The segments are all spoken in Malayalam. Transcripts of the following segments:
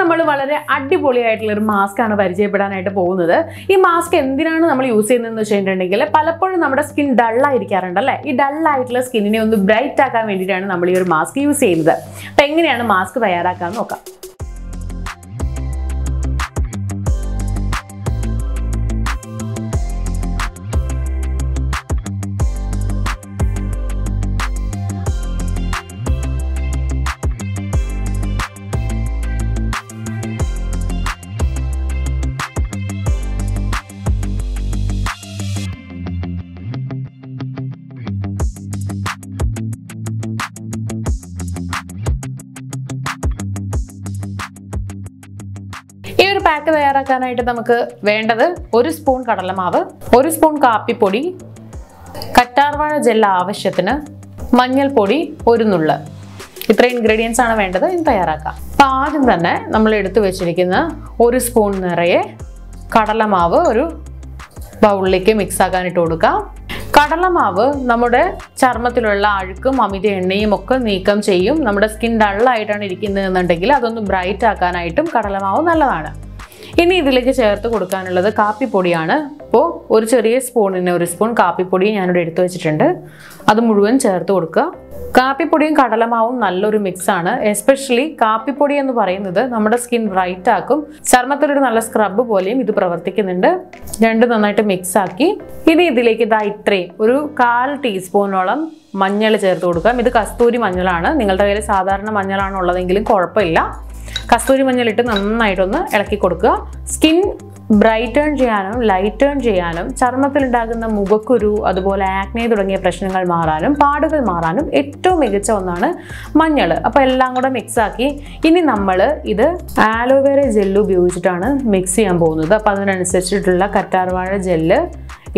നമ്മൾ വളരെ അടിപൊളിയായിട്ടുള്ള ഒരു മാസ്ക് ആണ് പരിചയപ്പെടാനായിട്ട് പോകുന്നത്. ഈ മാസ്ക് എന്തിനാണ് നമ്മൾ യൂസ് ചെയ്യുന്നതെന്ന് വെച്ചിട്ടുണ്ടെങ്കിൽ പലപ്പോഴും നമ്മുടെ സ്കിൻ ഡൾ ആയിരിക്കാറുണ്ട് അല്ലേ. ഈ ഡൾ ആയിട്ടുള്ള സ്കിന്നിനെ ഒന്ന് ബ്രൈറ്റ് ആക്കാൻ വേണ്ടിയിട്ടാണ് നമ്മൾ ഈ ഒരു മാസ്ക് യൂസ് ചെയ്യുന്നത്. അപ്പം എങ്ങനെയാണ് മാസ്ക് തയ്യാറാക്കാൻ നോക്കാം. ഈ ഒരു പാക്ക് തയ്യാറാക്കാനായിട്ട് നമുക്ക് വേണ്ടത് 1 സ്പൂൺ കടലമാവ്, 1 സ്പൂൺ കാപ്പിപ്പൊടി, കറ്റാർവാഴ ജെൽ ആവശ്യത്തിന്, മഞ്ഞൾപ്പൊടി 1 നുള്ള്. ഇത്രയും ഇൻഗ്രീഡിയൻസ് ആണ് വേണ്ടത്. ഇത് തയ്യാറാക്കാം. അപ്പം ആദ്യം തന്നെ നമ്മൾ എടുത്തു വെച്ചിരിക്കുന്ന 1 സ്പൂൺ നിറയെ കടലമാവ് ഒരു ബൗളിലേക്ക് മിക്സ് ആക്കാനിട്ട് കൊടുക്കാം. കടലമാവ് നമ്മുടെ ചർമ്മത്തിലുള്ള അഴുക്കും അമിത എണ്ണയും ഒക്കെ നീക്കം ചെയ്യും. നമ്മുടെ സ്കിൻ ഡള്ളായിട്ടാണ് ഇരിക്കുന്നതെന്നുണ്ടെങ്കിൽ അതൊന്ന് ബ്രൈറ്റ് ആക്കാനായിട്ടും കടലമാവ് നല്ലതാണ്. ഇനി ഇതിലേക്ക് ചേർത്ത് കൊടുക്കാനുള്ളത് കാപ്പിപ്പൊടിയാണ്. അപ്പോൾ ഒരു ചെറിയ സ്പൂണിന് 1 സ്പൂൺ കാപ്പിപ്പൊടി ഞാനിവിടെ എടുത്തു വെച്ചിട്ടുണ്ട്. അത് മുഴുവൻ ചേർത്ത് കൊടുക്കുക. കാപ്പിപ്പൊടിയും കടലമാവും നല്ലൊരു മിക്സാണ്. എസ്പെഷ്യലി കാപ്പിപ്പൊടി എന്ന് പറയുന്നത് നമ്മുടെ സ്കിൻ ബ്രൈറ്റ് ആക്കും. ചർമ്മത്തിലൊരു നല്ല സ്ക്രബ് പോലെയും ഇത് പ്രവർത്തിക്കുന്നുണ്ട്. രണ്ടും നന്നായിട്ട് മിക്സ് ആക്കി ഇനി ഇതിലേക്ക് ഇത്രയും ഒരു 1/4 ടീസ്പൂണോളം മഞ്ഞൾ ചേർത്ത് കൊടുക്കാം. ഇത് കസ്തൂരി മഞ്ഞളാണ്. നിങ്ങളുടെ കയ്യിൽ സാധാരണ മഞ്ഞളാണ് ഉള്ളതെങ്കിലും കുഴപ്പമില്ല. കസ്തൂരി മഞ്ഞളിട്ട് നന്നായിട്ടൊന്ന് ഇളക്കി കൊടുക്കുക. സ്കിൻ ബ്രൈറ്റേൺ ചെയ്യാനും ലൈറ്റേൺ ചെയ്യാനും ചർമ്മത്തിലുണ്ടാകുന്ന മുഖക്കുരു അതുപോലെ ആക്നെ തുടങ്ങിയ പ്രശ്നങ്ങൾ മാറാനും പാടുകൾ മാറാനും ഏറ്റവും മികച്ച ഒന്നാണ് മഞ്ഞൾ. അപ്പോൾ എല്ലാം കൂടെ മിക്സ് ആക്കി ഇനി നമ്മൾ ഇത് ആലോവേര ജെല്ല് ഉപയോഗിച്ചിട്ടാണ് മിക്സ് ചെയ്യാൻ പോകുന്നത്. അപ്പോൾ അതിനനുസരിച്ചിട്ടുള്ള കറ്റാർവാഴ ജെല്ല്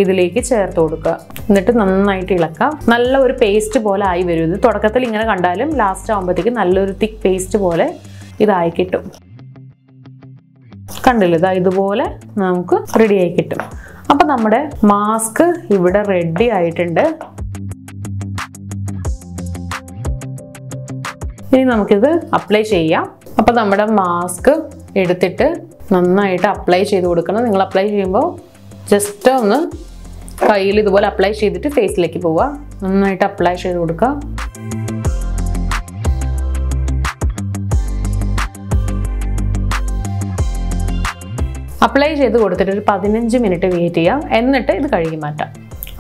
ഇതിലേക്ക് ചേർത്ത് കൊടുക്കുക. എന്നിട്ട് നന്നായിട്ട് ഇളക്കാം. നല്ല ഒരു പേസ്റ്റ് പോലെ ആയി വരും. ഇത് തുടക്കത്തിൽ ഇങ്ങനെ കണ്ടാലും ലാസ്റ്റ് ആകുമ്പോഴത്തേക്ക് നല്ലൊരു തിക്ക് പേസ്റ്റ് പോലെ ഇതായി കിട്ടും. കണ്ടില്ല, ഇതുപോലെ നമുക്ക് റെഡി ആയി കിട്ടും. അപ്പം നമ്മുടെ മാസ്ക് ഇവിടെ റെഡി ആയിട്ടുണ്ട്. ഇനി നമുക്കിത് അപ്ലൈ ചെയ്യാം. അപ്പം നമ്മുടെ മാസ്ക് എടുത്തിട്ട് നന്നായിട്ട് അപ്ലൈ ചെയ്ത് കൊടുക്കണം. നിങ്ങൾ അപ്ലൈ ചെയ്യുമ്പോൾ ജസ്റ്റ് ഒന്ന് കയ്യിൽ ഇതുപോലെ അപ്ലൈ ചെയ്തിട്ട് ഫേസിലേക്ക് പോവുക. നന്നായിട്ട് അപ്ലൈ ചെയ്ത് കൊടുക്കുക. അപ്ലൈ ചെയ്ത് കൊടുത്തിട്ട് ഒരു 15 മിനിറ്റ് വെയിറ്റ് ചെയ്യാം. എന്നിട്ട് ഇത് കഴുകി മാറ്റാം.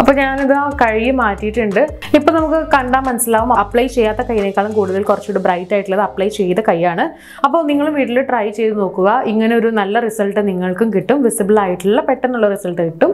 അപ്പോൾ ഞാനിത് കഴുകി മാറ്റിയിട്ടുണ്ട്. ഇപ്പം നമുക്ക് കണ്ടാൽ മനസ്സിലാവും അപ്ലൈ ചെയ്യാത്ത കൈയിനേക്കാളും കൂടുതൽ കുറച്ചുകൂടി ബ്രൈറ്റ് ആയിട്ടുള്ളത് അപ്ലൈ ചെയ്ത കൈയാണ്. അപ്പോൾ നിങ്ങൾ വീട്ടിൽ ട്രൈ ചെയ്ത് നോക്കുക. ഇങ്ങനെ ഒരു നല്ല റിസൾട്ട് നിങ്ങൾക്കും കിട്ടും. വിസിബിൾ ആയിട്ടുള്ള പെട്ടെന്നുള്ള റിസൾട്ട് കിട്ടും.